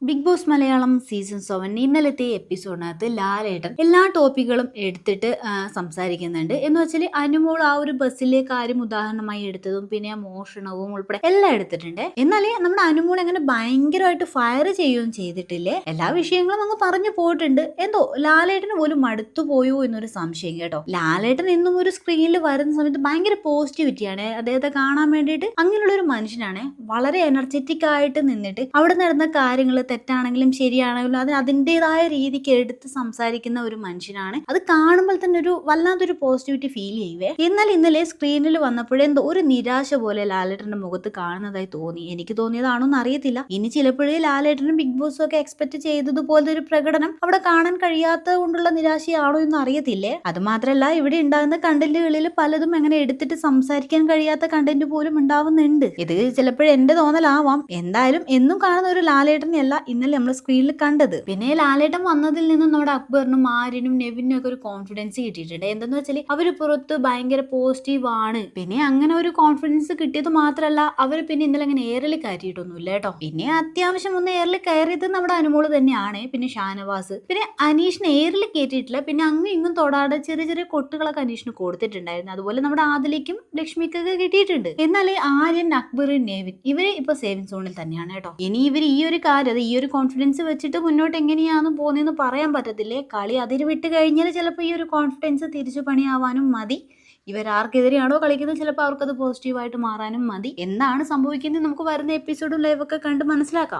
Big boss Malayalam season 7 ഇന്നലത്തെ എപ്പിസോഡിനകത്ത് ലാലേട്ടൻ എല്ലാ ടോപ്പിക്കുകളും എടുത്തിട്ട് സംസാരിക്കുന്നുണ്ട്. എന്ന് വെച്ചാൽ അനുമോൾ ആ ഒരു ബസ്സിലെ കാര്യം ഉദാഹരണമായി എടുത്തതും പിന്നെ ആ മോഷണവും ഉൾപ്പെടെ എല്ലാം എടുത്തിട്ടുണ്ട്. എന്നാലേ നമ്മുടെ അനുമോൾ അങ്ങനെ ഭയങ്കരമായിട്ട് ഫയർ ചെയ്യുകയും ചെയ്തിട്ടില്ലേ. എല്ലാ വിഷയങ്ങളും അങ്ങ് പറഞ്ഞു പോയിട്ടുണ്ട്. എന്തോ ലാലേട്ടന് പോലും മടുത്തു പോയോ എന്നൊരു സംശയം കേട്ടോ. ലാലേട്ടൻ എന്നും ഒരു സ്ക്രീനിൽ വരുന്ന സമയത്ത് ഭയങ്കര പോസിറ്റിവിറ്റിയാണ്. അദ്ദേഹത്തെ കാണാൻ വേണ്ടിയിട്ട് അങ്ങനെയുള്ള ഒരു മനുഷ്യനാണ്. വളരെ എനർജറ്റിക് ആയിട്ട് നിന്നിട്ട് അവിടെ നടന്ന കാര്യങ്ങൾ തെറ്റാണെങ്കിലും ശരിയാണെങ്കിലും അത് അതിൻ്റെതായ രീതിക്ക് എടുത്ത് സംസാരിക്കുന്ന ഒരു മനുഷ്യനാണ്. അത് കാണുമ്പോൾ തന്നെ ഒരു വല്ലാത്തൊരു പോസിറ്റിവിറ്റി ഫീൽ ചെയ്യുവേ. എന്നാൽ ഇന്നലെ സ്ക്രീനിൽ വന്നപ്പോഴേ എന്തോ ഒരു നിരാശ പോലെ ലാലേട്ടന്റെ മുഖത്ത് കാണുന്നതായി തോന്നി. എനിക്ക് തോന്നിയതാണോന്ന് അറിയത്തില്ല. ഇനി ചിലപ്പോഴേ ലാലേട്ടനും ബിഗ് ബോസും ഒക്കെ എക്സ്പെക്ട് ചെയ്തതുപോലത്തെ ഒരു പ്രകടനം അവിടെ കാണാൻ കഴിയാത്തത് കൊണ്ടുള്ള നിരാശയാണോ എന്ന് അറിയത്തില്ലേ. അത് മാത്രമല്ല, ഇവിടെ ഉണ്ടാകുന്ന കണ്ടന്റുകളിൽ പലതും അങ്ങനെ എടുത്തിട്ട് സംസാരിക്കാൻ കഴിയാത്ത കണ്ടന്റ് പോലും ഉണ്ടാവുന്നുണ്ട്. ഇത് ചിലപ്പോഴും എന്റെ തോന്നലാവാം. എന്തായാലും എന്നും കാണുന്ന ഒരു ലാലേട്ടനെയല്ല ഇന്നലെ നമ്മൾ സ്ക്രീനിൽ കണ്ടത്. പിന്നെ ലാലേട്ടൻ വന്നതിൽ നിന്നും നമ്മുടെ അക്ബറിനും ആര്യനും നെവിനും ഒക്കെ ഒരു കോൺഫിഡൻസ് കിട്ടിയിട്ടുണ്ട്. എന്തെന്ന് വെച്ചാൽ അവര് പുറത്ത് ഭയങ്കര പോസിറ്റീവ് ആണ്. പിന്നെ അങ്ങനെ ഒരു കോൺഫിഡൻസ് കിട്ടിയത് മാത്രമല്ല, അവർ പിന്നെ ഇന്നലെ അങ്ങനെ എയറിൽ കയറ്റിയിട്ടൊന്നുമില്ല കേട്ടോ. പിന്നെ അത്യാവശ്യം ഒന്ന് എയറിൽ കയറിയത് നമ്മുടെ അനുമോള് തന്നെയാണ്. പിന്നെ ഷാനവാസ്, പിന്നെ അനീഷിന് എയറിൽ കയറ്റിയിട്ടില്ല. പിന്നെ അങ്ങും ഇങ്ങും തൊടാതെ ചെറിയ ചെറിയ കൊട്ടുകളൊക്കെ അനീഷിന് കൊടുത്തിട്ടുണ്ടായിരുന്നു. അതുപോലെ നമ്മുടെ ആദിലേക്കും ലക്ഷ്മിക്കൊക്കെ കിട്ടിയിട്ടുണ്ട്. എന്നാൽ ആര്യൻ, അക്ബർ, നെവിൻ ഇവര് ഇപ്പൊ സേവിങ് സോണിൽ തന്നെയാണ് കേട്ടോ. ഇനി ഇവർ ഈ ഒരു കാര്യം, ഈ ഒരു കോൺഫിഡൻസ് വെച്ചിട്ട് മുന്നോട്ട് എങ്ങനെയാണെന്ന് പോകുന്നതെന്ന് പറയാൻ പറ്റത്തില്ലേ. കളി അതിന് വിട്ട് കഴിഞ്ഞാൽ ചിലപ്പോൾ ഈ ഒരു കോൺഫിഡൻസ് തിരിച്ചു പണിയാവാനും മതി. ഇവരാർക്കെതിരെയാണോ കളിക്കുന്നത് ചിലപ്പോൾ അവർക്കത് പോസിറ്റീവായിട്ട് മാറാനും മതി. എന്താണ് സംഭവിക്കുന്നത് നമുക്ക് വരുന്ന എപ്പിസോഡും ലൈവൊക്കെ കണ്ട് മനസ്സിലാക്കാം.